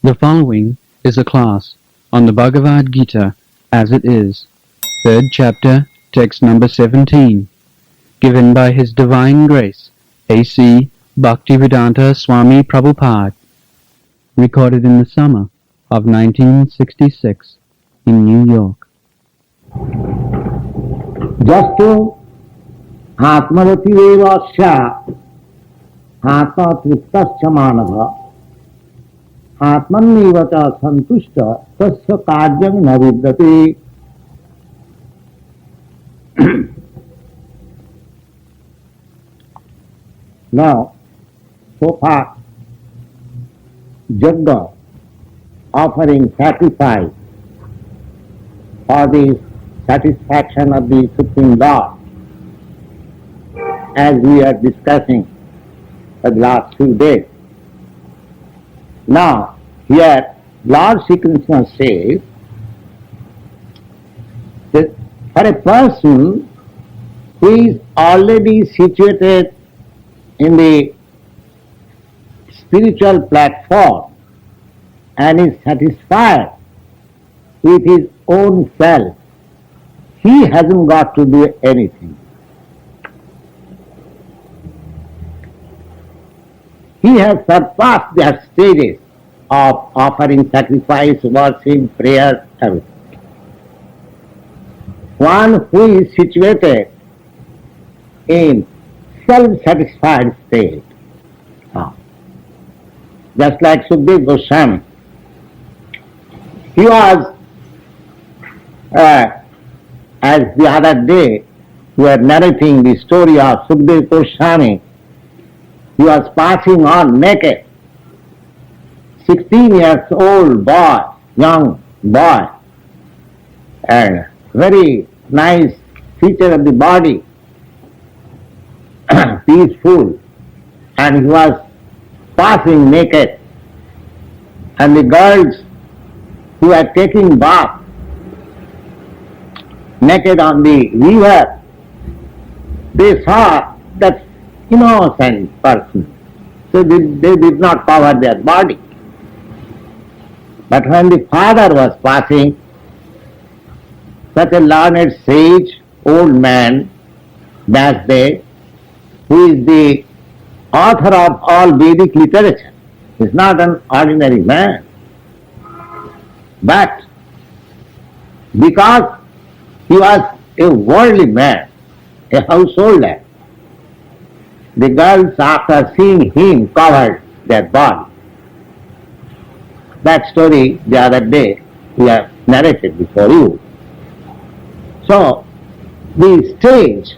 The following is a class on the Bhagavad Gita as it is, third chapter, text number 17, given by His Divine Grace, A.C. Bhaktivedanta Swami Prabhupada, recorded in the summer of 1966 in New York. Jasto atmarati devasya atma triptasya manava atmannivata santushta tasya karyam na vidyate. Now, so far, Jagga, offering sacrifice for the satisfaction of the Supreme Lord, as we are discussing for the last few days. Now, here Lord Sri Krishna says that for a person who is already situated in the spiritual platform and is satisfied with his own self, he hasn't got to do anything. He has surpassed their stages of offering sacrifice, worship, prayer, everything. One who is situated in self-satisfied state, just like Sukadeva Goswami. He was, as the other day, we were narrating the story of Sukadeva Goswami. He was passing on naked. 16 years old boy, young boy, and very nice feature of the body, peaceful, and he was passing naked. And the girls who were taking bath naked on the river, they saw that innocent person. So they did not cover their body. But when the father was passing, such a learned sage, old man, Vyasdev, who is the author of all Vedic literature, is not an ordinary man. But because he was a worldly man, a householder, the girls, after seeing him, covered their body. That story the other day we have narrated before you. So, the stage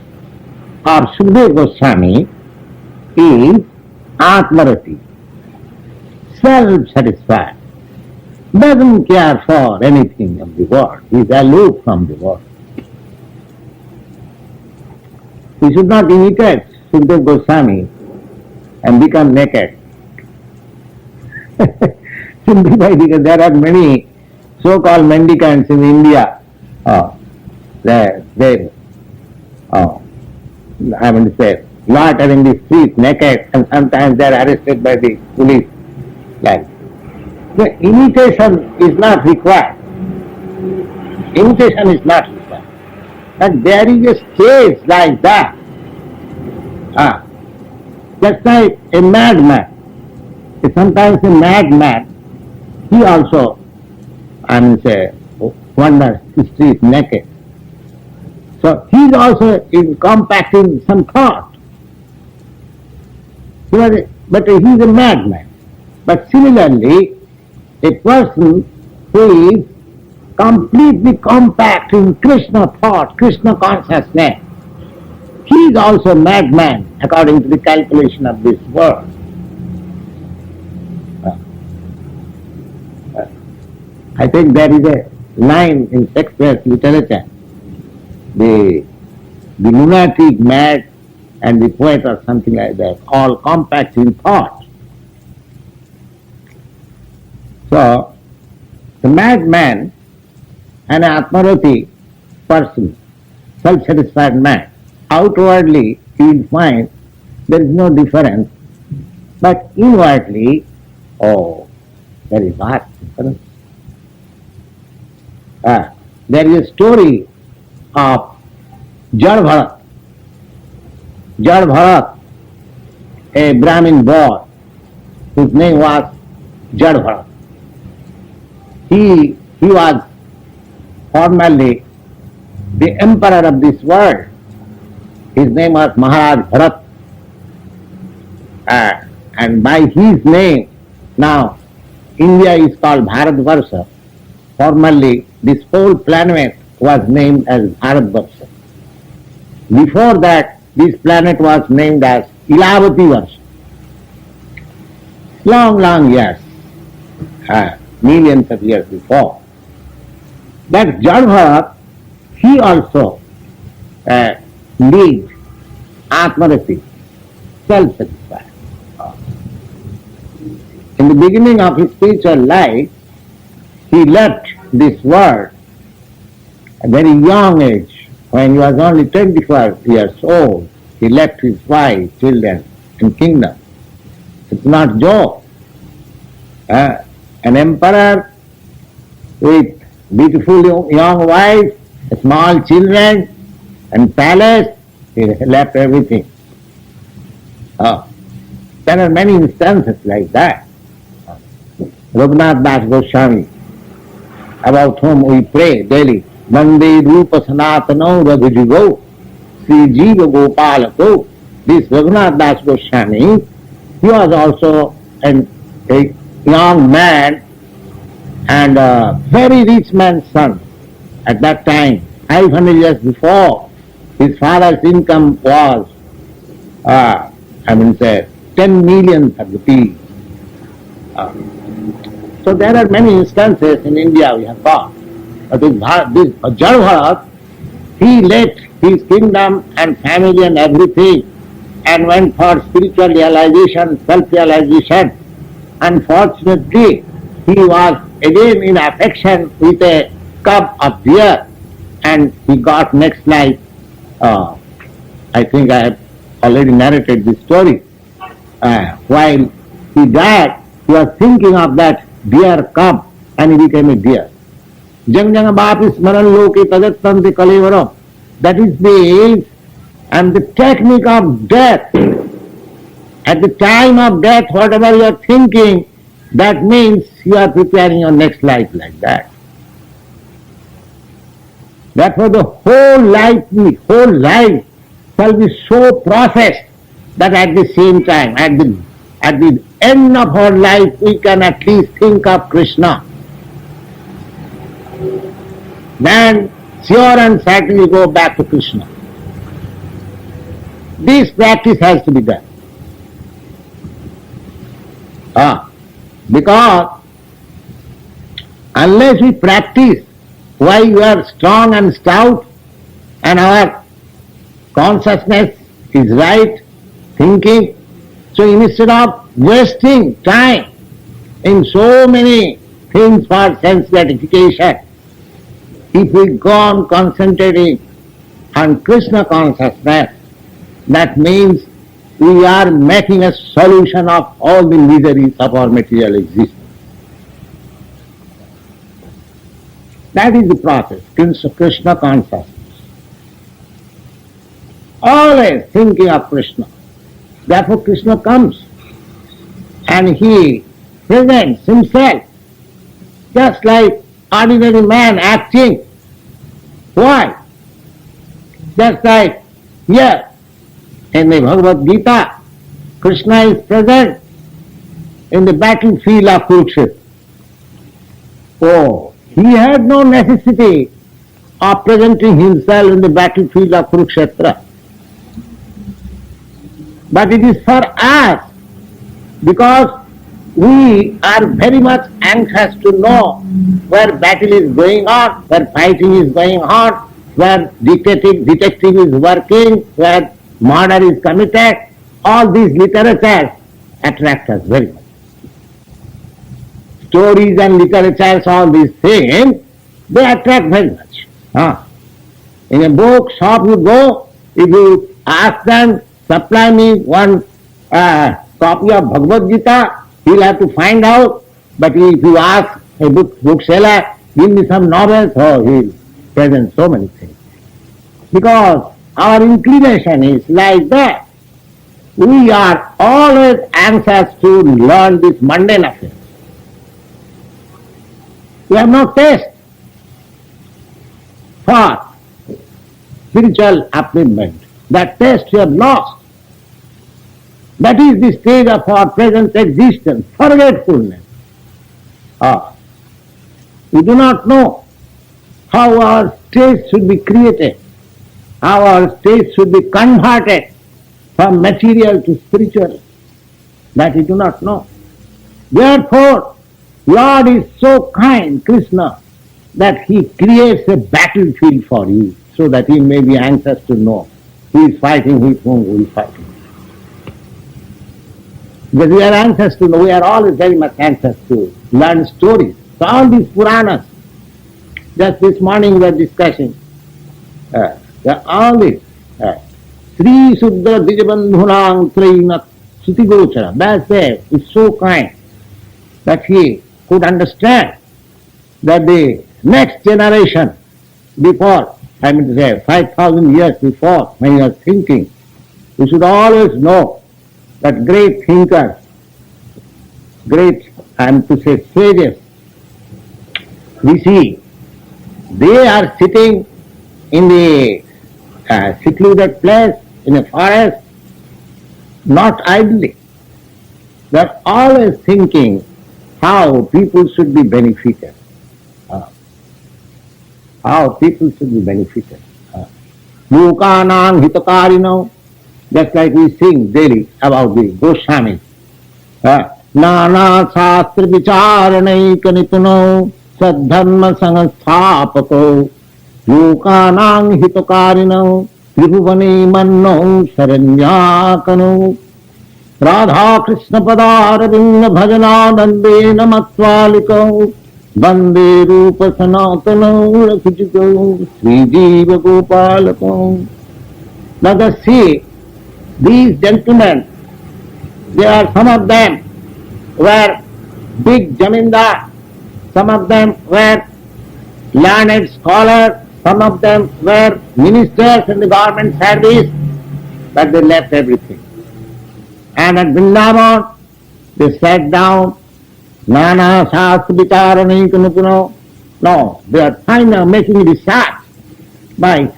of Sukadeva Goswami is Atmarati, self-satisfied, doesn't care for anything of the world, he is aloof from the world. We should not imitate Sukadeva Goswami and become naked. Simply because there are many so-called mendicants in India. They I mean to say, loiter in the street naked, and sometimes they are arrested by the police. Like, the imitation is not required. Imitation is not required. But there is a stage like that. Just like a madman. Sometimes a madman, he also, wanders the street naked. So he is also compacting some thought. But he is a madman. But similarly, a person who is completely compact in Krishna thought, Krishna consciousness, he is also a madman according to the calculation of this world. I think there is a line in Shakespeare's literature, the lunatic, mad, and the poet or something like that, all compact in thought. So, the madman and an Atmarati person, self-satisfied man, outwardly he will find there is no difference, but inwardly, Very vast difference. There is a story of Jad Bharat. Jad Bharat, a Brahmin boy whose name was Jad Bharat. He was formerly the emperor of this world. His name was Maharaj Bharat. And by his name, now India is called Bharatvarsha. Formerly, this whole planet was named as Bharatvarsha. Before that, this planet was named as Ilavati Varsha. Long years, millions of years before. That Jad Bharat, he also lived Atmarati, self-satisfied. In the beginning of his spiritual life, he left this world at a very young age. When he was only 25 years old, he left his wife, children, and kingdom. It's not joke. An emperor with beautiful young wife, small children, and palace, he left everything. There are many instances like that. Raghunath Das Goswami, about whom we pray daily, Vande Rupa Sanatano Raghujigo, Sri Jiva Gopalako. This Raghunath Das Goswami, he was also a young man and a very rich man's son. At that time, 500 years before, his father's income was, 10 million rupees. So there are many instances in India we have got. This Jad Bharat, he left his kingdom and family and everything and went for spiritual realization, self-realization. Unfortunately, he was again in affection with a cub of deer and he got next life. I think I have already narrated this story. While he died, he was thinking of that deer cub and he became a deer. Jang jang bapi smaran loke tajattanti kalevaram. That is the and the technique of death. At the time of death, whatever you are thinking, that means you are preparing your next life like that. Therefore the whole life shall be so processed that at the same time, at the end of our life, we can at least think of Krishna. Then sure and certainly go back to Krishna. This practice has to be done. Because unless we practice while we are strong and stout and our consciousness is right, thinking, so instead of wasting time in so many things for sense gratification, if we go on concentrating on Krishna consciousness, that means we are making a solution of all the miseries of our material existence. That is the process, Krishna consciousness. Always thinking of Krishna. Therefore Krishna comes and he presents himself just like ordinary man acting. Why? Just like here in the Bhagavad Gita, Krishna is present in the battlefield of Kurukshetra. Oh, he had no necessity of presenting himself in the battlefield of Kurukshetra. But it is for us, because we are very much anxious to know where battle is going on, where fighting is going on, where detective is working, where murder is committed. All these literatures attract us very much. Stories and literatures, all these things, they attract very much. In a book shop you go, if you ask them, supply me one copy of Bhagavad Gita, he'll have to find out But if you ask a bookseller, give me some novels, oh, he'll present so many things. Because our inclination is like that. We are always anxious to learn this mundane affairs. We have no taste for spiritual upliftment. That taste we have lost. That is the stage of our present existence, forgetfulness. We do not know how our taste should be created, how our taste should be converted from material to spiritual. That we do not know. Therefore, Lord is so kind, Krishna, that he creates a battlefield for you so that he may be anxious to know who is fighting with whom, who is fighting. Because we are anxious to know, we are always very much anxious to learn stories. So all these Puranas, just this morning we were discussing, all these, Sri Suddha Dijabandhunang Trainat Sutigochara, Vyasa is so kind that he could understand that the next generation before, 5,000 years before, when he was thinking, we should always know that great thinkers, great, sages, we see, they are sitting in the secluded place, in a forest, not idly. They are always thinking how people should be benefited. How people should be benefited. Lokanang hitakarino, just like we sing daily about the Goswamis. Nana shastra vicharanai kanituno sadharma sanghasthapato lokanang hitakarino tribhuvane manno saranyakano Radha Krishna Padaravinda Bhajananande Namatvaliko Bande Rupa Sanatano Rakuchiko Sri Jiva Gopalako. Let us see, these gentlemen, they are, some of them were big jamindar, some of them were learned scholars, some of them were ministers in the government service, but they left everything. And at Vrindavan, they sat down, Nana Shastra Vicharani Kunupuno. No, they are making research by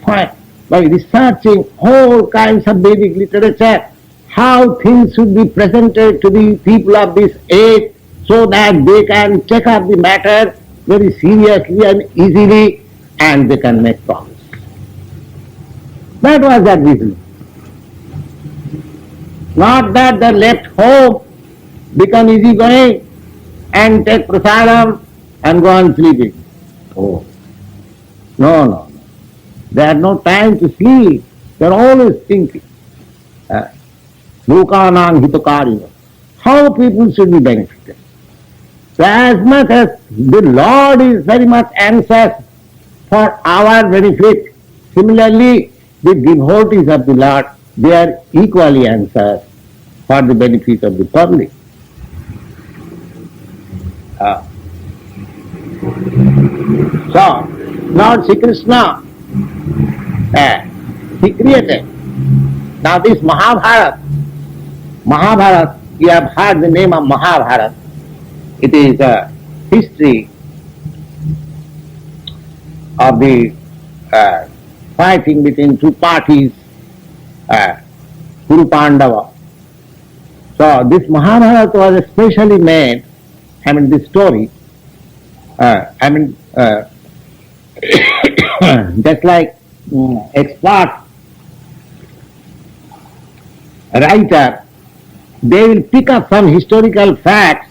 researching all kinds of Vedic literature, how things should be presented to the people of this age so that they can take up the matter very seriously and easily and they can make progress. That was their vision. Not that they left home, become easygoing and take prasadam and go on sleeping. Oh, no. They had no time to sleep. They are always thinking. Lokanang hitakarino. How people should be benefited. So as much as the Lord is very much anxious for our benefit, similarly the devotees of the Lord, they are equally anxious for the benefit of the public. So, Lord Sri Krishna, he created. Now this Mahabharata, you have heard the name of Mahabharata. It is a history of the fighting between two parties, Kuru Pandava. So this Mahabharata was especially made, this story, just like expert writer, they will pick up some historical facts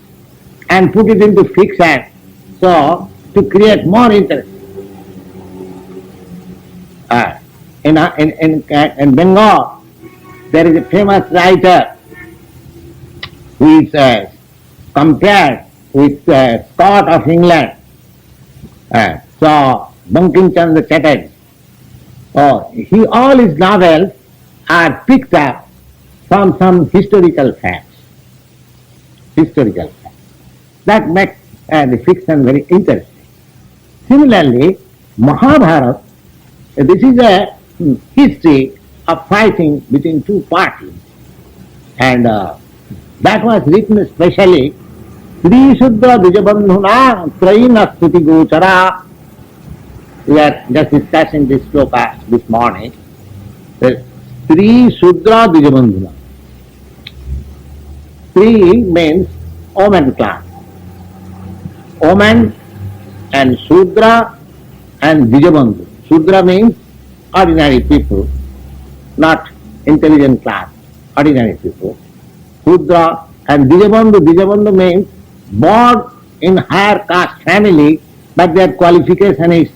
and put it into fiction, so to create more interest. In Bengal, there is a famous writer who is compared with Scott of England. So Bankim Chandra Chatterjee. All his novels are picked up from some historical facts. That makes the fiction very interesting. Similarly, Mahabharata, this is a history of fighting between two parties, and that was written especially Sri Shudra Dijabandhuna Traina Stuti Gochara. We are just discussing this sloka this morning. The Sri Shudra Dijabandhuna. Sri means woman class. Woman and Shudra and Dijabandhu. Shudra means ordinary people, not intelligent class, ordinary people. Shudra and Dijabandhu. Dijabandhu means born in higher caste family, but their qualification is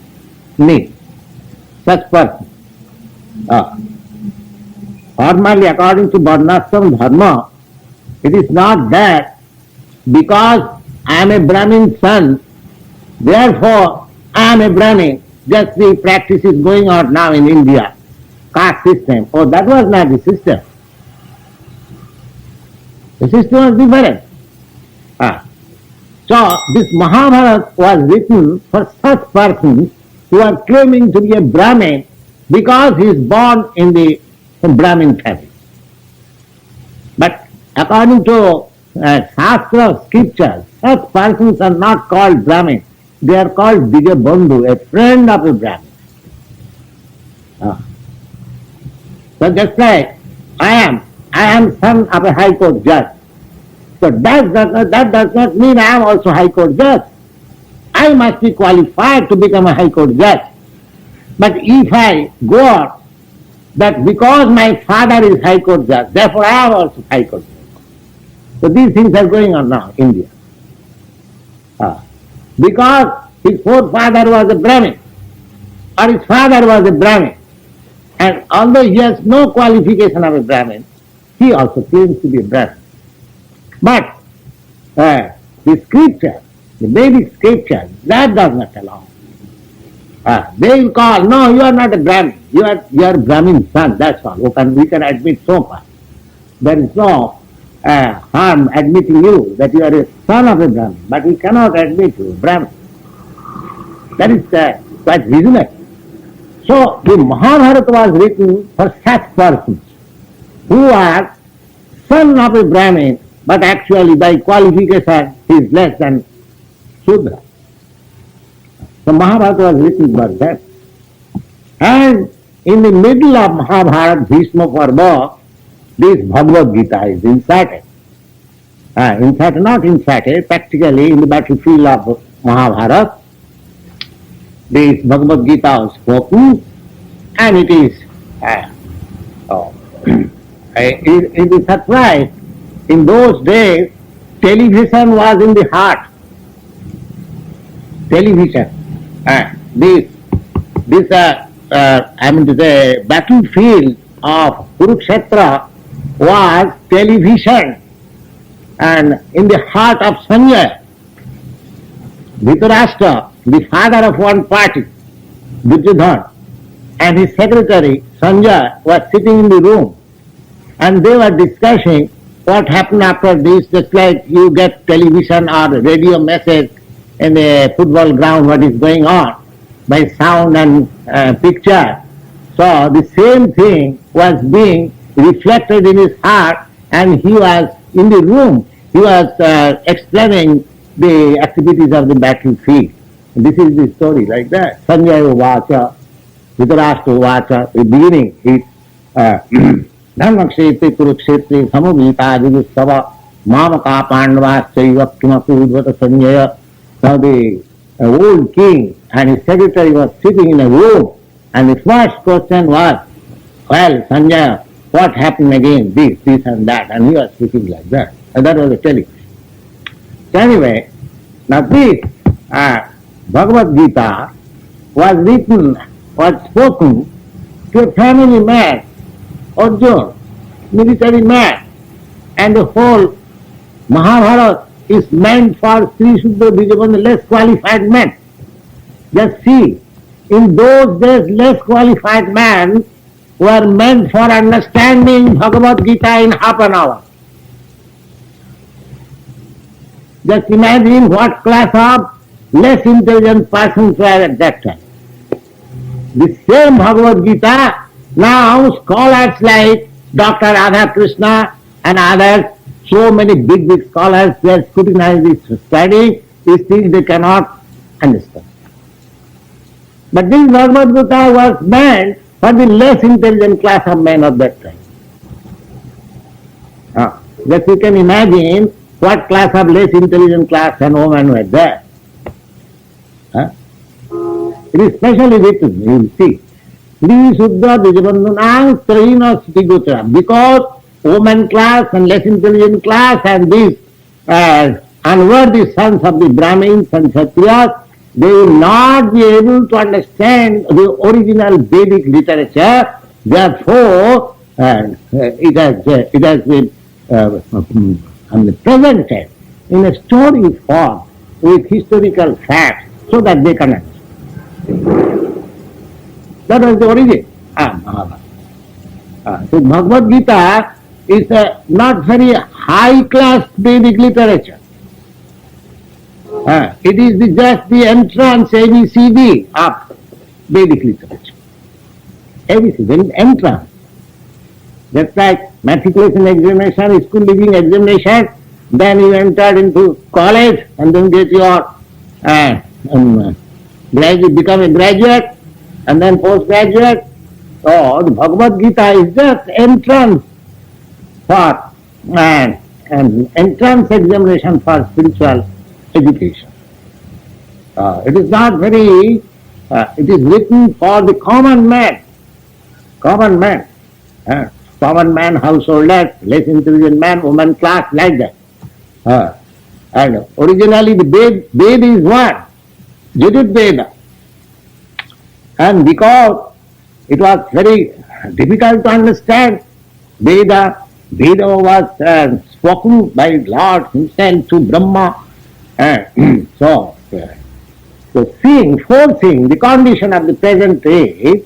nil. Such person. Formally, according to Varnashram Dharma, it is not that because I am a Brahmin son, therefore I am a Brahmin. Just the practice is going on now in India, caste system. Oh, that was not the system. The system was different. So this Mahabharata was written for such persons who are claiming to be a Brahmin because he is born in the Brahmin family. But according to Shastra scriptures, such persons are not called Brahmin. They are called Dijabandhu, a friend of a Brahmin. So just like I am son of a high court judge. So that does not mean I am also high court judge. I must be qualified to become a high court judge. But if I go on that because my father is high court judge, therefore I am also high court judge. So these things are going on now in India. Because his forefather was a Brahmin, or his father was a Brahmin, and although he has no qualification of a Brahmin, he also claims to be a Brahmin. But the scripture, the Vedic scripture, that does not allow. They will call, no, you are not a Brahmin, you are Brahmin son, that's all. We can admit so far. There is no harm admitting you that you are a son of a Brahmin, but we cannot admit you Brahmin. That is quite reasonable. So the Mahabharata was written for such persons who are son of a Brahmin, but actually by qualification he is less than Shudra. So Mahabharata was written for that. And in the middle of Mahabharata, Bhishma Parva, this Bhagavad Gita is inserted. Not inserted, practically in the battlefield of Mahabharata, this Bhagavad Gita was spoken, and it is it is surprised. In those days, television was in the heart. Television. The battlefield of Kurukshetra was television, and in the heart of Sanjay, Dhritarashtra, the father of one party, Duryodhana, and his secretary Sanjay was sitting in the room, and they were discussing what happened after this, just like you get television or radio message in the football ground, what is going on by sound and picture. So the same thing was being reflected in his heart, and he was in the room. He was explaining the activities of the battlefield. This is the story like that. Sanjaya Vacha, Dhritarashtra Vacha, the beginning is Dharmakshetri Kurukshetri Samavita Judusava Mamaka Pandavas Chaiva Kimapu Udvata Sanjaya. Now the old king and his secretary was sitting in a room, and the first question was, well, Sanjaya, what happened again? This and that, and he was speaking like that. And that was a television. So anyway, now this Bhagavad Gita was spoken to a family man, Arjuna, military man, and the whole Mahabharata is meant for Sri Shudra Dijabandhu, less qualified men. Just see, in those days less qualified men were meant for understanding Bhagavad Gita in half an hour. Just imagine what class of less intelligent persons were at that time. The same Bhagavad Gita, now scholars like Dr. Radha Krishna and others, so many big scholars, they scrutinize this study, these things they cannot understand. But this Bhagavad Gita was meant for the less intelligent class of men of that time. That you can imagine what class of less intelligent class and women were there. It is specially written, you will see. Sri Suddha Dijabandhanang Trahina Sutigotra. Because woman class and less intelligent class and these unworthy sons of the Brahmins and Kshatriyas, they will not be able to understand the original Vedic literature. Therefore, it has been presented in a story form with historical facts so that they can understand. That was the origin. So Bhagavad Gita is not very high class Vedic literature. It is just the entrance ABCD of Vedic literature. ABCD, entrance. Just like matriculation examination, school leaving examination, then you enter into college and then get your become a graduate and then postgraduate. So the Bhagavad Gita is just entrance for an entrance examination for spiritual education. It is not very, it is written for the common man, common man, householder, less intelligent man, woman class, like that. And originally the Veda is what? Yajur Veda. And because it was very difficult to understand, Veda was spoken by Lord himself to Brahma. So foreseeing the condition of the present age,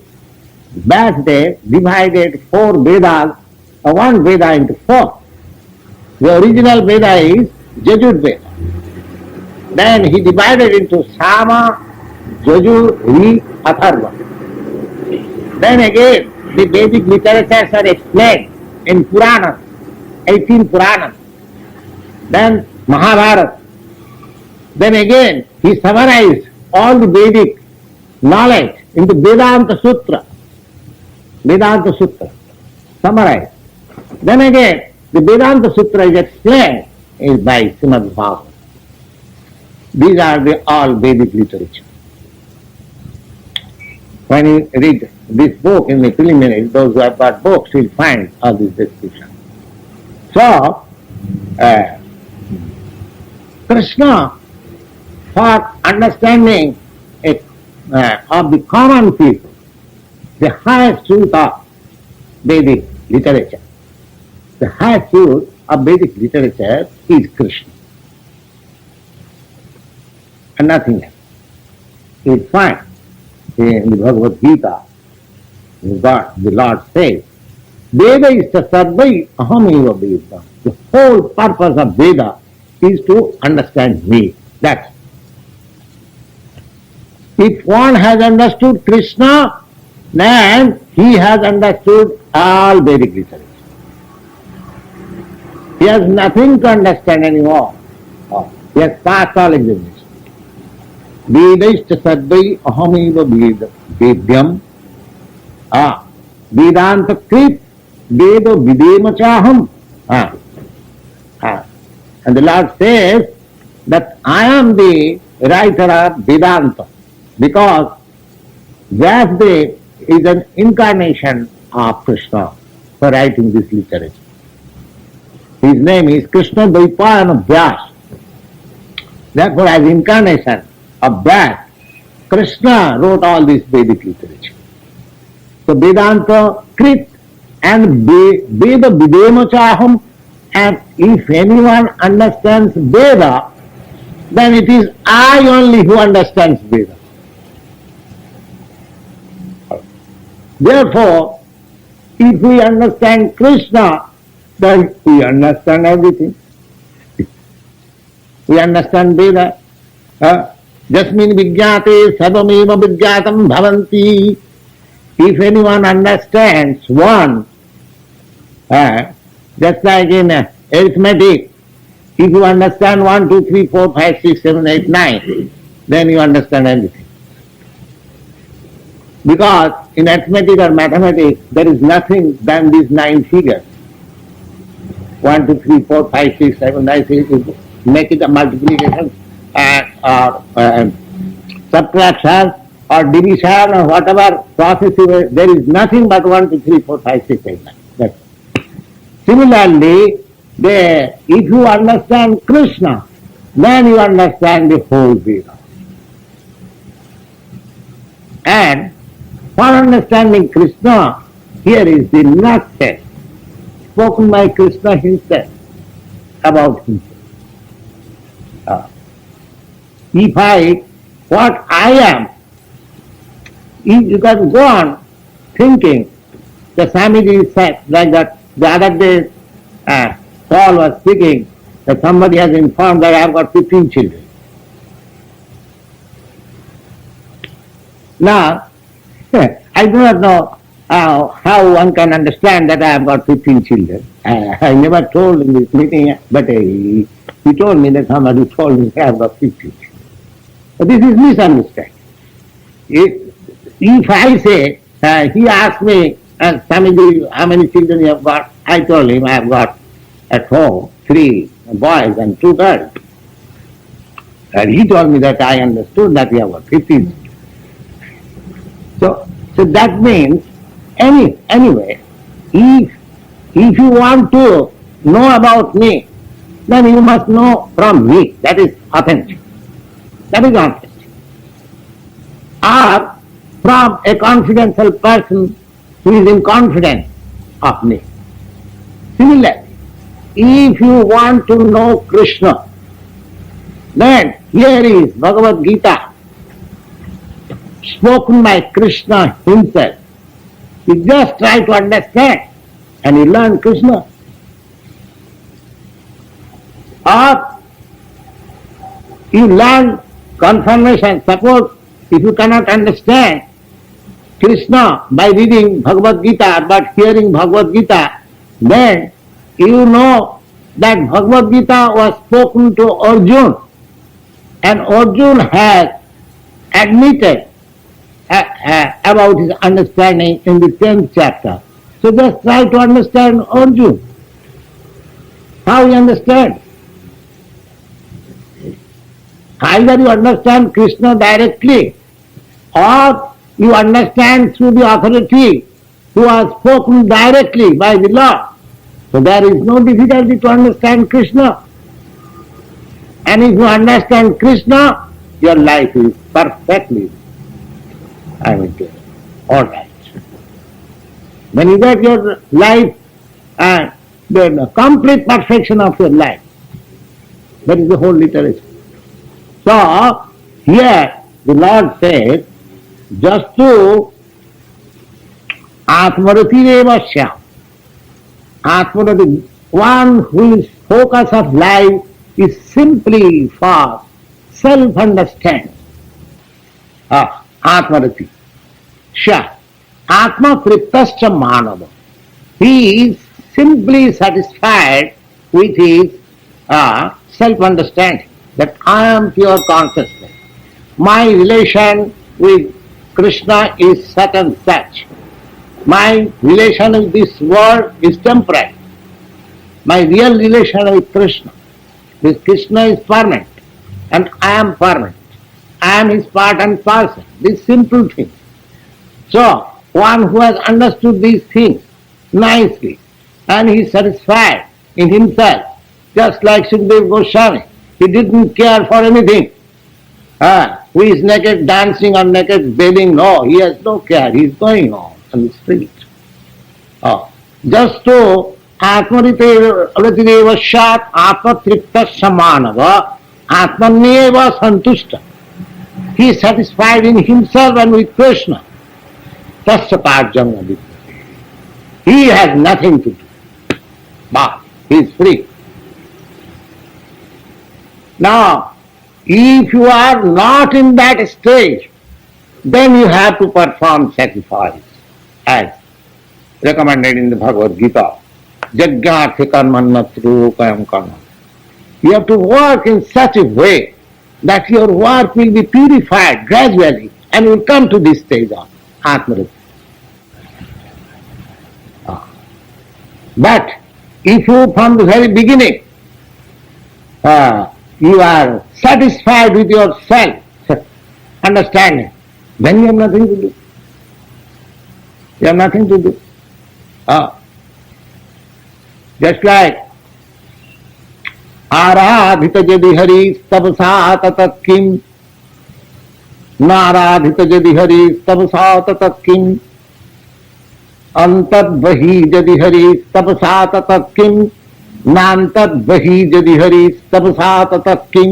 Vasudev divided four Vedas, one Veda into four. The original Veda is Yajur Veda. Then he divided into Sama, Yajur, Ri, Atharva. Then again the Vedic literatures are explained in Puranas, 18 Puranas. Then Mahabharata. Then again he summarized all the Vedic knowledge into Vedanta Sutra. Vedanta Sutra, summarized. Then again, the Vedanta Sutra is explained by Srimad Bhagavatam. These are the all Vedic literature. When you read this book in the preliminary, those who have got books will find all these descriptions. So, Krishna, for understanding of the common people, the highest truth of Vedic literature. The highest truth of Vedic literature is Krishna. And nothing else. You will find in the Bhagavad Gita, the Lord says, Veda is sadvai aham eva Veda. The whole purpose of Veda is to understand me. That's it. If one has understood Krishna, then he has understood all Vedic literature. He has nothing to understand anymore. He has passed all examinations. Vedaishta sadvai ahameva vedyam. Vedanta krit veda videma chaham. And the Lord says that I am the writer of Vedanta because Vasudev is an incarnation of Krishna for writing this literature. His name is Krishna Dvaipayana Vyas. Therefore, as incarnation of that, Krishna wrote all this Vedic literature. So Vedanta Krit and Veda Videma Chaham, and if anyone understands Veda, then it is I only who understands Veda. Therefore, if we understand Krishna, then we understand everything. We understand Veda. Jasmin Vijnate Sarvameva Vijnatam Bhavanti. If anyone understands one, just like in arithmetic, if you understand 1, 2, 3, 4, 5, 6, 7, 8, 9, then you understand everything. Because in arithmetic or mathematics, there is nothing than these 9 figures. 1, 2, 3, 4, 5, 6, 7, 9, 6, make it a multiplication or subtraction or division or whatever process, there is nothing but 1, 2, 3, 4, 5, 6, 8, 9. That's it. Similarly, if you understand Krishna, then you understand the whole Veda. And for understanding Krishna, here is the nutshell spoken by Krishna himself about himself. What I am, you can go on thinking. The Swamiji said like that the other day, Paul was speaking that somebody has informed that I have got 15 children. Now, I do not know how one can understand that I have got 15 children. I never told in this meeting, but he told me that somebody told me I have got 15 children. But this is misunderstanding. If I say, he asked me, Swamiji, how many children you have got? I told him I have got at home 3 boys and 2 girls. And he told me that I understood that you have got 15. So that means, anyway, if you want to know about me, then you must know from me. That is authentic. That is authentic. Or from a confidential person who is in confidence of me. Similarly, if you want to know Krishna, then here is Bhagavad Gita, spoken by Krishna himself. You just try to understand and you learn Krishna. Or you learn confirmation. Suppose if you cannot understand Krishna by reading Bhagavad Gita but hearing Bhagavad Gita, then you know that Bhagavad Gita was spoken to Arjuna, and Arjuna has admitted about his understanding in the 10th chapter. So just try to understand Arjuna. How you understand? Either you understand Krishna directly or you understand through the authority who has spoken directly by the Lord. So there is no difficulty to understand Krishna. And if you understand Krishna, your life is perfectly, all right. When you get your life and the complete perfection of your life, that is the whole literature. So, here the Lord says, just to Atmarati Shyam. Atmarati, one whose focus of life is simply for self-understanding. Atmarati. Shyam. Atma Triptascha Manava. He is simply satisfied with his self-understanding, that I am pure consciousness. My relation with Krishna is such and such. My relation with this world is temporary. My real relation with Krishna is permanent, and I am permanent. I am his part and parcel. This simple thing. So, one who has understood these things nicely and he is satisfied in himself, just like Sukadeva Goswami. He didn't care for anything. Who is naked dancing or naked bathing? No, he has no care. He is going on the street. Just to Atmariti Shat Atma Tripta Samanava Atmanyeva Santushta. He is satisfied in himself and with Krishna. Tasya Karjam Aditya. He has nothing to do. But he is free. Now, if you are not in that stage, then you have to perform sacrifice as recommended in the Bhagavad Gita. Yajñārtha karmannatru karma. You have to work in such a way that your work will be purified gradually and will come to this stage of Atmarati. But if you from the very beginning you are satisfied with yourself, understanding, then you have nothing to do. You have nothing to do. Just like आराधित यदि हरि तपसा ततः किम, नाराधित यदि हरि तपसा ततः किम, अंतर्बहि यदि हरि तपसा ततः किम, नान्तर्बहि यदि हरि तपसा ततः किम,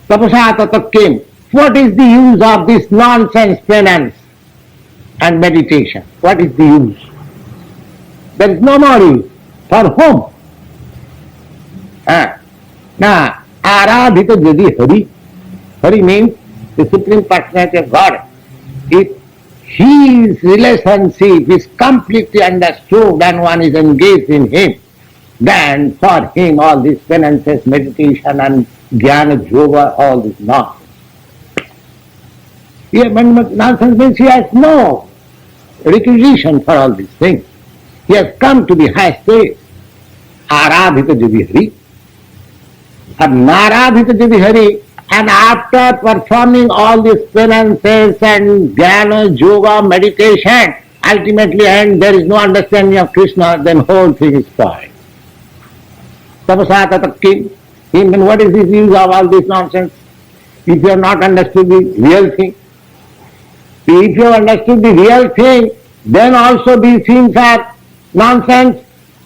तपसा ततः किम. What is the use of this nonsense penance and meditation? What is the use? There is no more use. For whom? Now, Aradhita Jadi Hari. Hari means the Supreme Personality of God. If his relationship is completely understood and one is engaged in him, then for him all these penances, meditation and jnana, yoga, all this nonsense. Nonsense means he has no requisition for all these things. He has come to the high stage. Aradhita Jadi Hari. And Naradhita Jadi Hari, and after performing all these penances and jnana, yoga, meditation, ultimately and there is no understanding of Krishna, then whole thing is spoiled. Tapasa tatak kim. Then what is the use of all this nonsense? If you have not understood the real thing. If you have understood the real thing, then also these things are nonsense.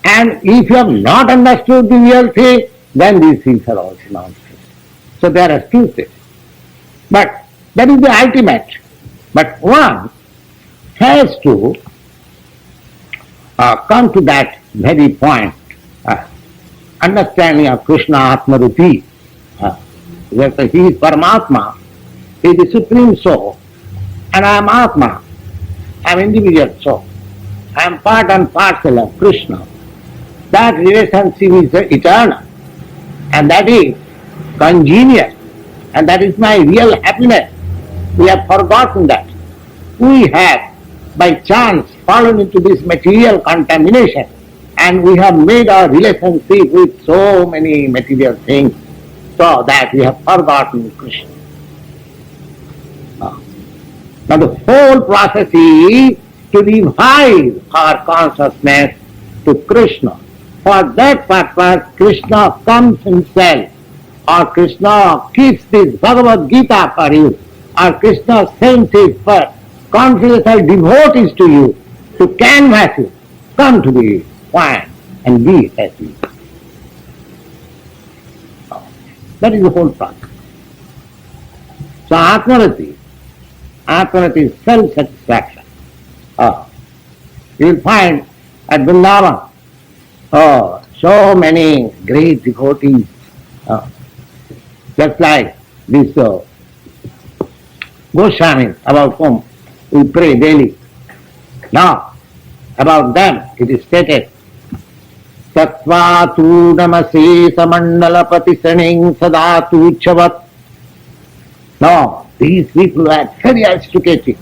And if you have not understood the real thing, then these things are also nonsense. So there are excuses. But that is the ultimate. But one has to come to that very point, understanding of Krishna Atmaruti. That he is Paramatma, he is the Supreme Soul, and I am Atma, I am individual soul. I am part and parcel of Krishna. That relationship is eternal. And that is congenial, and that is my real happiness. We have forgotten that. We have, by chance, fallen into this material contamination, and we have made our relationship with so many material things, so that we have forgotten Krishna. Now the whole process is to revive our consciousness to Krishna. For that purpose, Krishna comes himself, or Krishna keeps this Bhagavad Gita for you, or Krishna sends his confidential devotees to you, to canvass you, come to the point and be happy. That is the whole process. So Atmarati is self-satisfaction. You will find at Vrindavan, so many great devotees, just like this Goswami, about whom we pray daily. Now, about them it is stated, Tattvatu namase samandalapati saning sadatu chavat. Now, these people are very educated.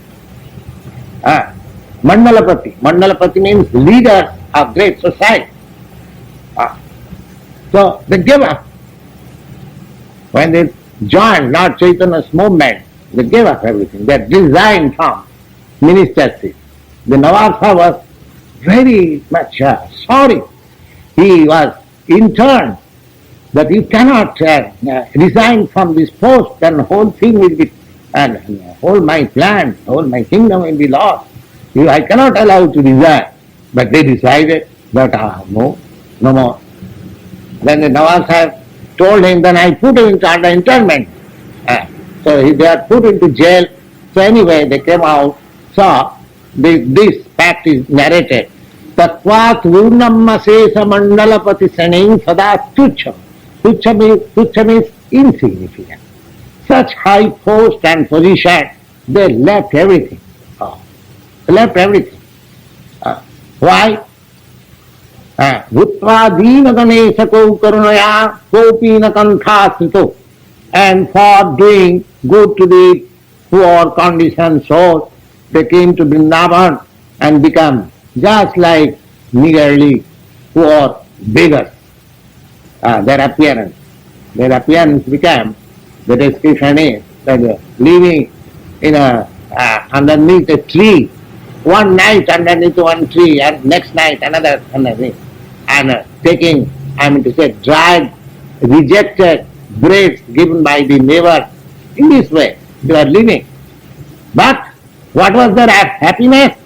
Mandalapati means leaders of great society. So they gave up. When they joined Lord Chaitanya's movement, they gave up everything. They resigned from ministership. The Nawab was very much sorry. He was interned that you cannot resign from this post, then the whole thing will be, and whole my plan, whole my kingdom will be lost. I cannot allow you to resign. But they decided that no more. Then the Nawab Sahib told him, then I put him into under internment. So they are put into jail. So anyway, they came out. So this fact is narrated. Tattvat vurnam asesa mandalapati saning sada tuchha. Tucham is insignificant. Such high post and position, they left everything. They left everything. Why? Bhutva ganesha ko karunaya kopi na kantha. And for doing good to the poor conditioned souls, they came to Vrindavan and become just like niggardly poor beggars. Their appearance became, the description is that living in underneath a tree, one night underneath one tree and next night another underneath, and taking, dried, rejected breads given by the neighbor. In this way they are living. But what was their happiness?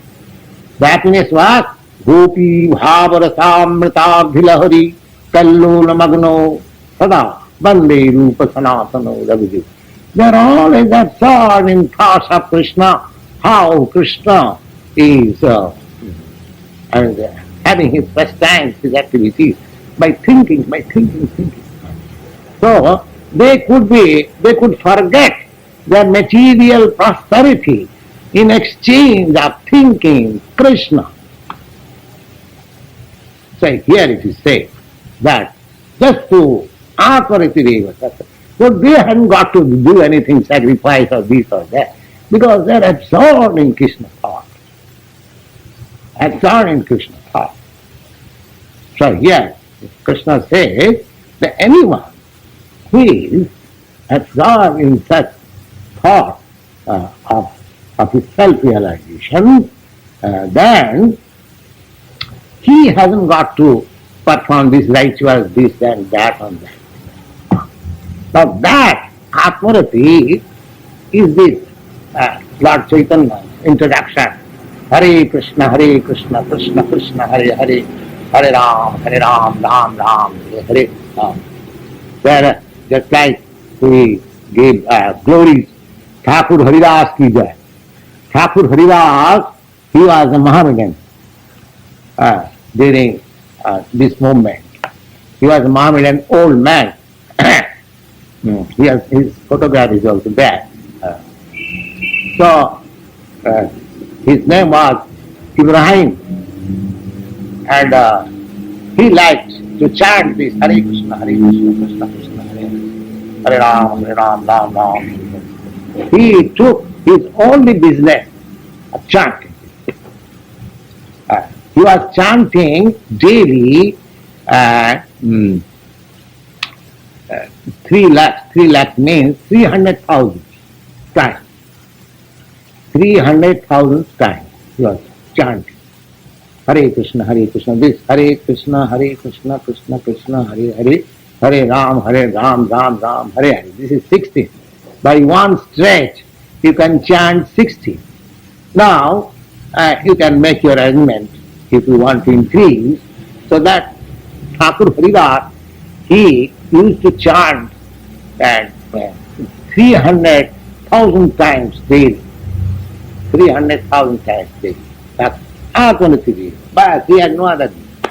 The happiness was Gopi Bhavarasamrita Bhilahari Kallola Magno Sada Bande Rupa Sanatano Raviji. They are always absorbed in thoughts of Krishna, how Krishna is having his pastimes, his activities, by thinking. So they could forget their material prosperity in exchange of thinking Krishna. So here it is said that just to Atmariti, so they haven't got to do anything, sacrifice or this or that, because they are absorbed in Krishna thought. Absorbed in Krishna thought. So here Krishna says that anyone who is absorbed in such thought of his self-realization, then he hasn't got to perform these rituals, this and that and that. Now that Atmarati is this Lord Chaitanya's introduction. Hare Krishna, Krishna Krishna, Hare Hare, Hare Ram, Ram Ram, Hare Hare. Where just like we gave glories, Thakur Haridas ki jai. Thakur Haridas, he was a Mohammedan during this movement. He was a Mohammedan old man. His photograph is also there. So his name was Ibrahim, and he liked to chant this Hare Krishna, Krishna Krishna, Hare Ram, Ram Ram. He took his only business of chanting. He was chanting daily 3 lakhs means 300,000 times. 300,000 times he was chanting. Hare Krishna, this Hare Krishna, Krishna Krishna, Hare Hare, Hare Ram, Ram Ram, Hare Hare. This is 16. By one stretch you can chant 60. Now you can make your arrangement if you want to increase, so that Thakur Haridas, he used to chant 300,000 times daily. 300,000 times daily. That's Atmanati. But he had no other gift.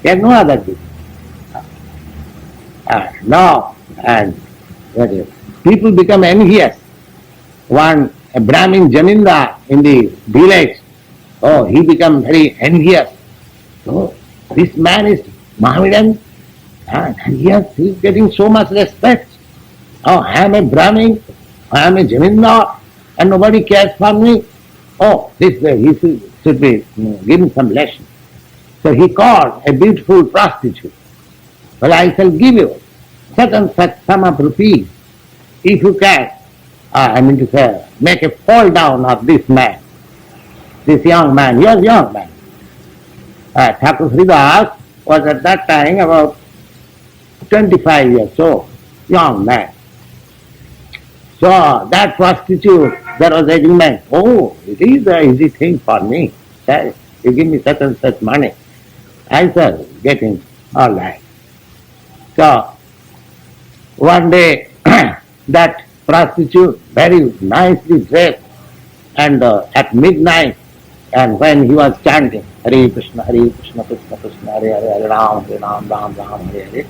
He had no other gift. Now, and people become envious. One, a Brahmin Jamindar in the village, he became very envious. So, this man is Mohammedan, and he's getting so much respect. I am a Brahmin, I am a Jamindar, and nobody cares for me. This way he should be given some lesson. So he called a beautiful prostitute. Well, I shall give you such and such sum of rupees if you can, make a fall down of this man, this young man. He was young man. Thakur Haridas was at that time about 25 years old, young man. So that prostitute, there was agreement. It is an easy thing for me. You give me such and such money, I shall get him. All right. So one day that prostitute, very nicely dressed, and at midnight And when he was chanting Hare Krishna, Krishna Krishna, Hare Ram, Ram Ram, Hare Hare,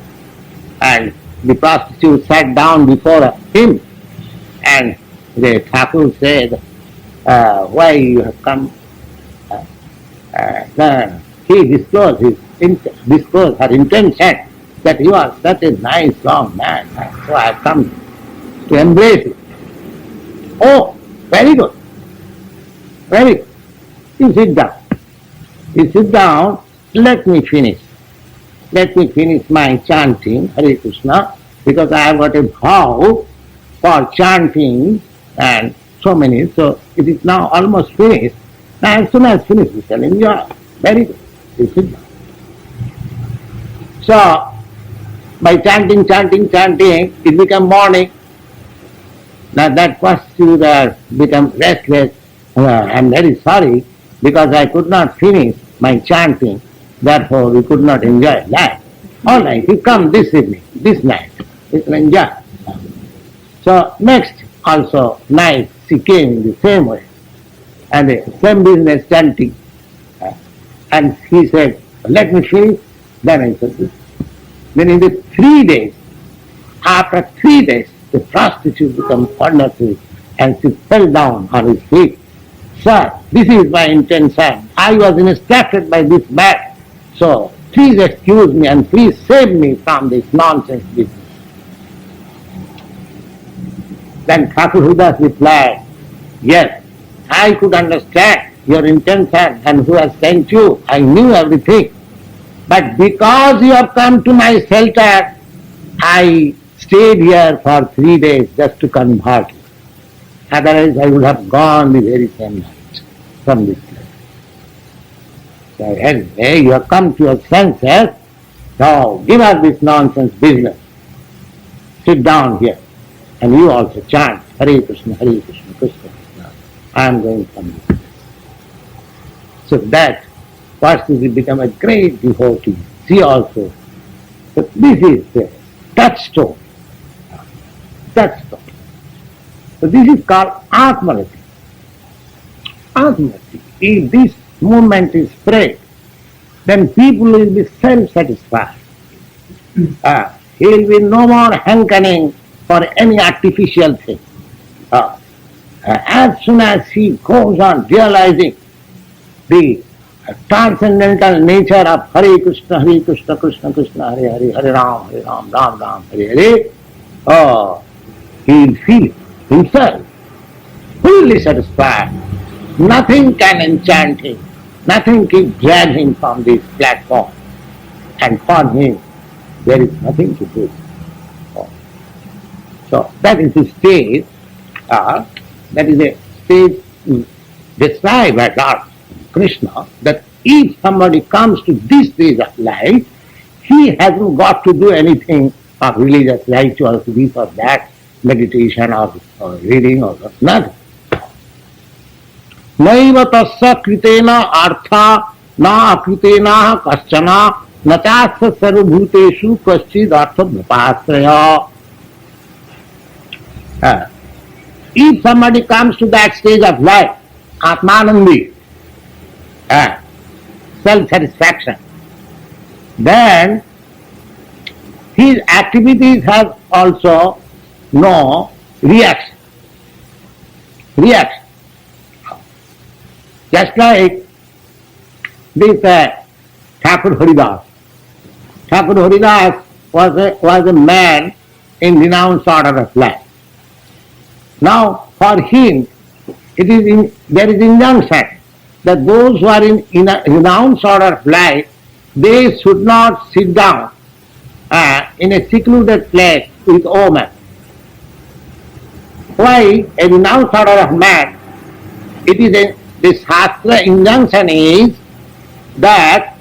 and the prostitute sat down before him, and the Thakur said, why you have come? Then he disclosed her intention that you are such a nice young man, so I have come to embrace it. Oh, very good. Very good. You sit down. You sit down, let me finish. Let me finish my chanting Hare Krishna, because I have got a vow for chanting and so many, so it is now almost finished. Now as soon as finished, we shall enjoy. Very good. You sit down. So, by chanting, it became morning. Now that prostitute become restless. I am very sorry because I could not finish my chanting, therefore we could not enjoy life. All right, you come this evening, this night, we will enjoy. So next also night she came in the same way, and the same business chanting. And he said, let me finish. Then I said this. Then in the 3 days, after 3 days, the prostitute became wonderful and she fell down on his feet. Sir, this is my intention. I was instructed by this man. So please excuse me and please save me from this nonsense business. Then Thakur Hudas replied, yes, I could understand your intention and who has sent you. I knew everything. But because you have come to my shelter, I stayed here for 3 days just to convert you. Otherwise I would have gone the very same night from this place. So anyway, you have come to your senses, so give us this nonsense business. Sit down here and you also chant Hare Krishna, Krishna Krishna. I am going from this place. So that prostitute become a great devotee. She also. So this is the touchstone. Touchstone. So this is called Atmarati. Atmarati. If this movement is spread, then people will be self-satisfied. There will be no more hankering for any artificial thing. As soon as he goes on realizing the transcendental nature of Hare Krishna, Krishna Krishna, Hare Hare, Hare Ram, Ram Ram, Hare Hare, he will feel himself fully satisfied. Nothing can enchant him, nothing can drag him from this platform, and for him there is nothing to do. So that is the stage, that is a stage described by Lord Krishna, that if somebody comes to this stage of life, he hasn't got to do anything of religious rituals, this or that, meditation or reading or nothing. Naiva tasya kritena artha na akritena kaschana nachasya sarvabhuteshu kaschid artha bhapastraya. If somebody comes to that stage of life, Atmanandi, self-satisfaction, then his activities have also no reaction. Just like this Thakur Haridas. Thakur Haridas was a man in renounced order of life. Now for him there is injunction that those who are in a renounced order of life, they should not sit down in a secluded place with women. Why? A renounced order of man, the Shastra injunction is that,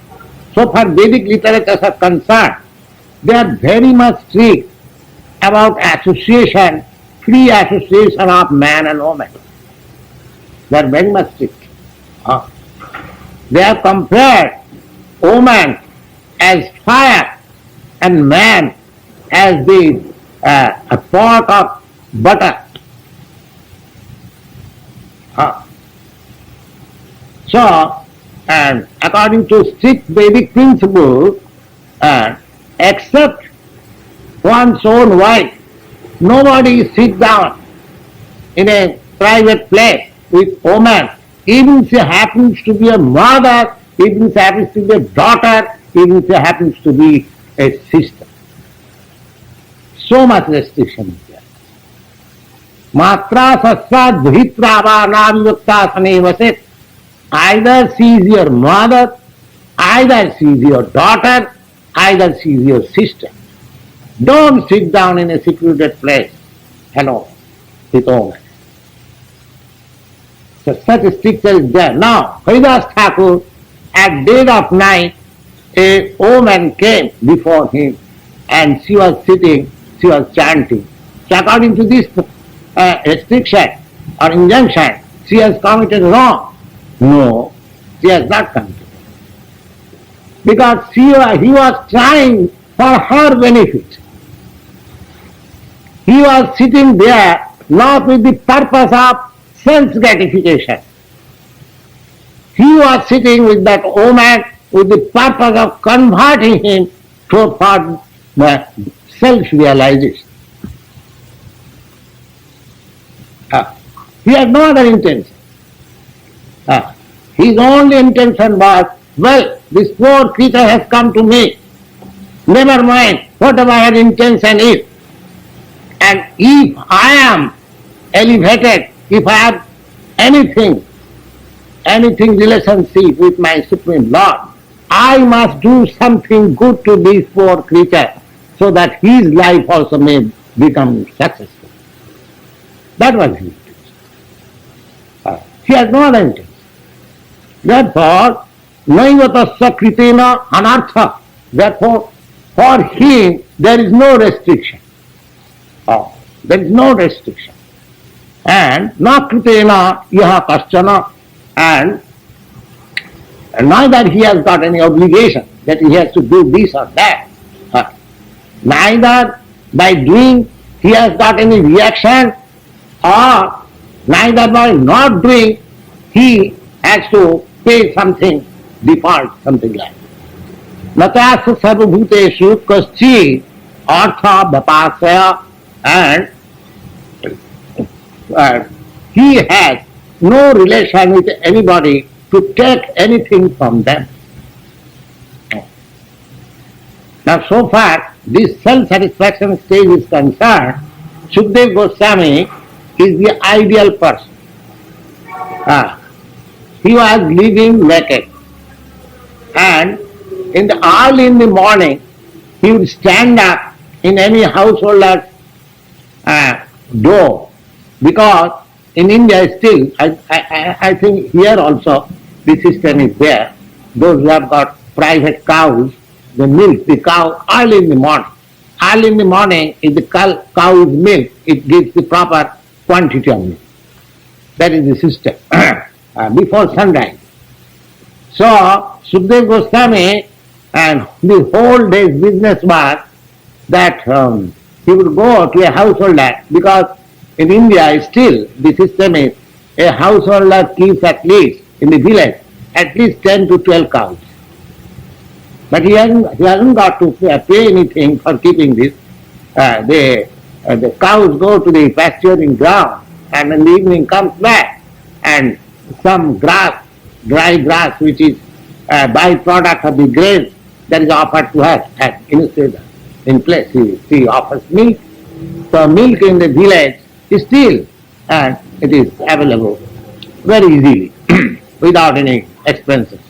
so far Vedic literatures are concerned, they are very much strict about association, free association of man and woman. They are very much strict. They have compared woman as fire and man as a pot of butter. So, and according to strict Vedic principle, except one's own wife, nobody sit down in a private place with woman, even if she happens to be a mother, even if she happens to be a daughter, even if she happens to be a sister. So much restriction is there. Matra sasya dhvitra va navivakta sanevasit. Either she is your mother, either she is your daughter, either she is your sister. Don't sit down in a secluded place alone with women. So such a stricture is there. Now, Haridas Thakur, at dead of night, a woman came before him and she was sitting, she was chanting. So according to this restriction or injunction, she has committed wrong. No, she has not committed. Because he was trying for her benefit. He was sitting there not with the purpose of sense gratification. He was sitting with that woman with the purpose of converting him for the self-realization. He had no other intention. His only intention was, well, this poor creature has come to me. Never mind whatever her intention is. And if I am elevated, if I have anything relationship with my Supreme Lord, I must do something good to this poor creature so that his life also may become successful. That was his intention. He has no other intention. Therefore, naivatasya kritena anartha. Therefore, for him there is no restriction. There is no restriction. And na kritena yaha kaschana, and neither he has got any obligation that he has to do this or that. Neither by doing he has got any reaction, or neither by not doing he has to pay something, default, something like that. Natasya sarvabhuteshu kaschi artha bapasya, and he has no relation with anybody to take anything from them. Now, so far, this self-satisfaction stage is concerned, Sukadeva Goswami is the ideal person. He was living naked, and early in the morning, he would stand up in any householder's door, because in India still, I think here also the system is there. Those who have got private cows, they milk the cow early in the morning. Early in the morning, if the cow is milked, it gives the proper quantity of milk. That is the system, before sunrise. So, Sukadeva Goswami, and the whole day's business was that he would go to a householder, because in India still the system is a householder keeps at least in the village at least 10 to 12 cows. But he hasn't got to pay anything for keeping this. The cows go to the pasturing ground, and in the evening comes back, and some grass, dry grass, which is a byproduct of the grain, that is offered to us in place. He offers milk. So milk in the village is still, and it is available very easily without any expenses.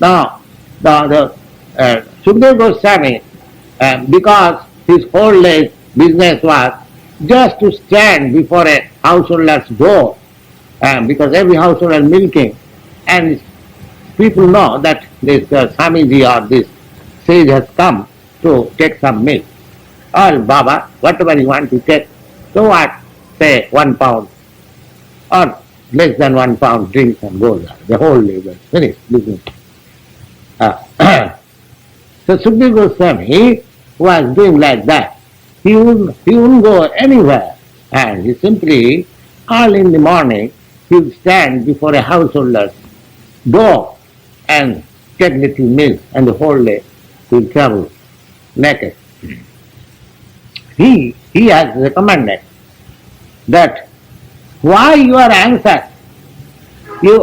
Now, the Sukadeva Goswami, because his whole day's business was just to stand before a householder's door, because every householder is milking, and people know that this Swamiji or this sage has come to take some milk. Or Baba, whatever you want to take, so what? Say 1 pound or less than 1 pound, drinks and goes. The whole day was finished business. So Sukadeva Goswami was doing like that. He wouldn't go anywhere, and he simply, early in the morning, he would stand before a householder's go and get little milk, and the whole day he'll travel naked. He has recommended that why you are anxious.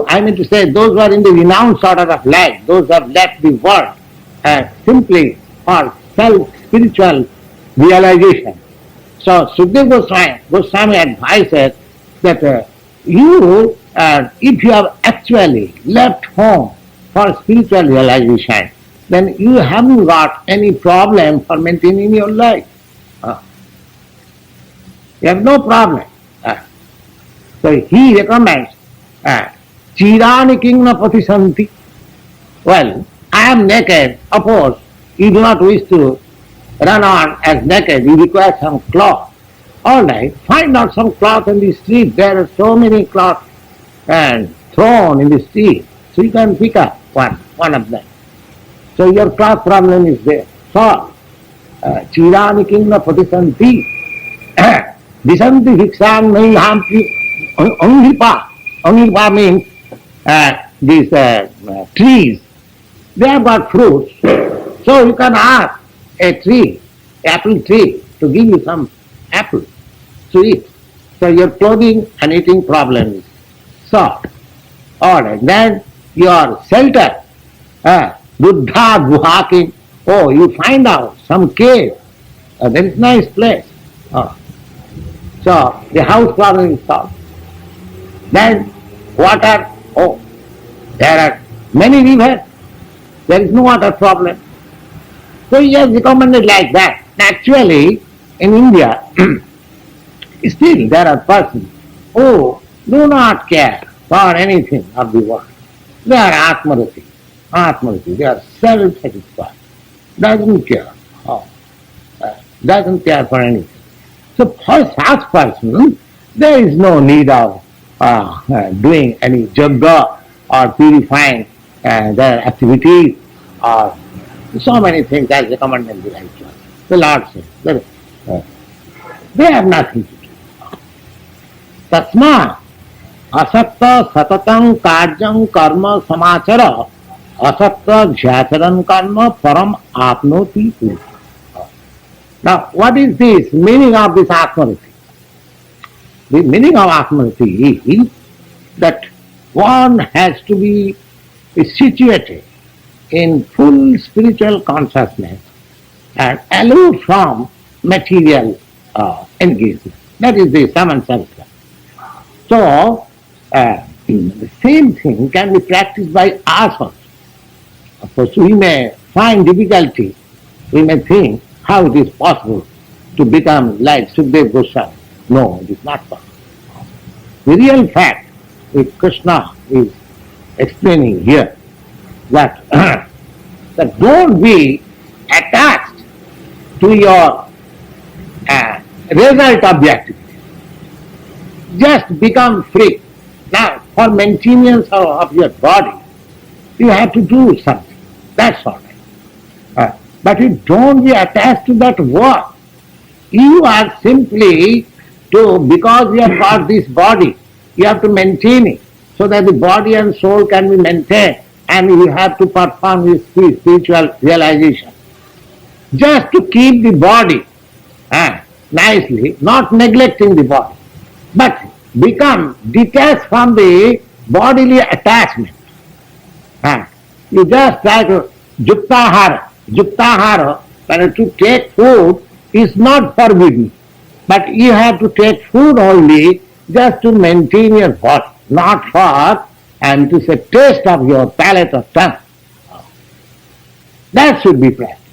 I mean to say, those who are in the renounced order of life, those who have left the world, simply for spiritual realization. So Sukadeva Goswami advises that you, if you have actually left home for spiritual realization, then you haven't got any problem for maintaining your life. You have no problem. So he recommends Chirani kingna patisanti. Well, I am naked. Of course, you do not wish to run on as naked. You require some cloth. All right, find out some cloth in the street. There are so many cloths thrown in the street. So you can pick up one of them. So your cloth problem is there. Solved. Chirani kingna patisanti. Disanti hiksam nahi hampi angipa. Angipa means these trees. They have got fruits. So you can ask a tree, apple tree, to give you some apple to eat. So your clothing and eating problem is solved. All right. Then your shelter, Buddha Guhakim. Oh, you find out some cave. That is nice place. So the house problem is solved. Then water. Oh, there are many rivers. There is no water problem. So he has recommended like that. Actually, in India, still there are persons who do not care for anything of the world. They are Atmarati. They are self-satisfied. Doesn't care. Doesn't care for anything. So for such person, there is no need of doing any yoga or purifying their activities or so many things as recommended in the right one. The Lord says, they have nothing to do. Tasma asakta satatang karjam karma samachara asakta jhacharan karma param apnoti purusha. Now, what is this meaning of this Atmarati? The meaning of Atmarati is that one has to be situated in full spiritual consciousness and aloof from material engagement. That is the samansarsya. So, the same thing can be practiced by us also. Of course, we may find difficulty, we may think how it is possible to become like Sukadeva Goswami. No, it is not possible. The real fact which Krishna is explaining here, that, that don't be attached to your result objective. Just become free. Now, for maintenance of your body, you have to do something. That's all right. But you don't be attached to that work. You are simply because you have got this body, you have to maintain it so that the body and soul can be maintained, and you have to perform this spiritual realization. Just to keep the body nicely, not neglecting the body, but become detached from the bodily attachment. You just try to Yuktahara, when to take food is not forbidden, but you have to take food only just to maintain your body, not for and to say taste of your palate or tongue. That should be practiced.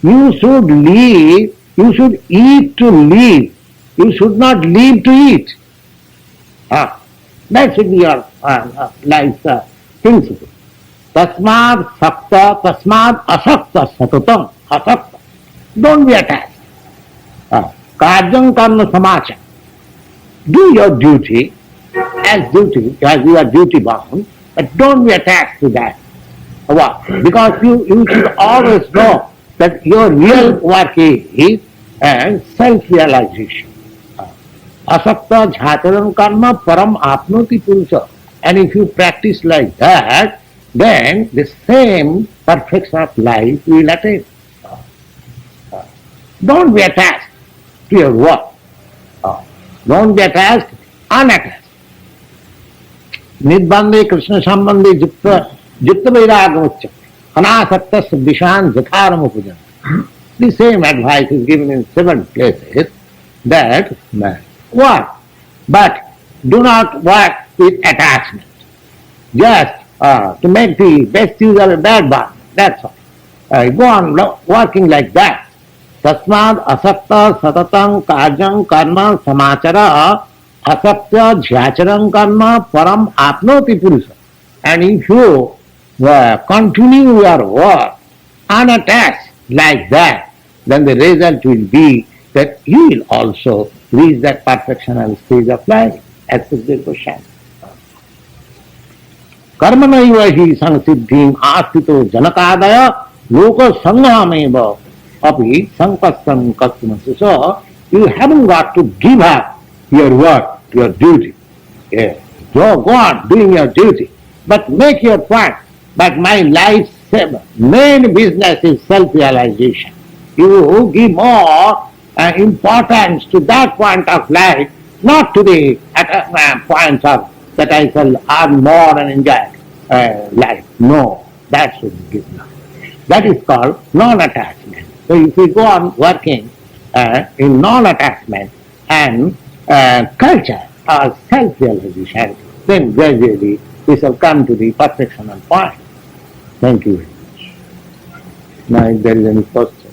You should live, you should eat to live. You should not live to eat. That should be your life principle. Tasmad sakta, tasmad asakta satatam, asakta. Don't be attached. Karjam karma samacha. Do your duty as you are duty bound, but don't be attached to that. Why? Because you should always know that your real work is self-realization. Asakta jhataram karma param apnoti purusha. And if you practice like that, then the same perfection of life will attain. Don't be attached to your work. Don't be attached, unattached. Nidbande Krishna Sambandhe Jukta Vairagam Uchyate. Anasaktas Vishan Zakharam Upajan. The same advice is given in 7 places that work, but do not work with attachment. Just to make the best use of a bad bond. That's all. Go on working like that. Tasmad asakta satatang karjam karma samachara asakta jhacharam karma param apnoti purusa. And if you continue your work unattached like that, then the result will be that you will also reach that perfectional stage of life. As is the question. Karmanaiva hi sansiddhim astito janakadaya loka sanghameva api sankastam kastamasi. So you haven't got to give up your work, your duty. Yeah. Go on doing your duty, but make your point. But my life's main business is self-realization. You give more importance to that point of life, not to the point of that I shall earn more and enjoy life. No, that should be given up. That is called non-attachment. So if we go on working in non-attachment and culture or self-realization, then gradually we shall come to the perfectional point. Thank you very much. Now if there is any question.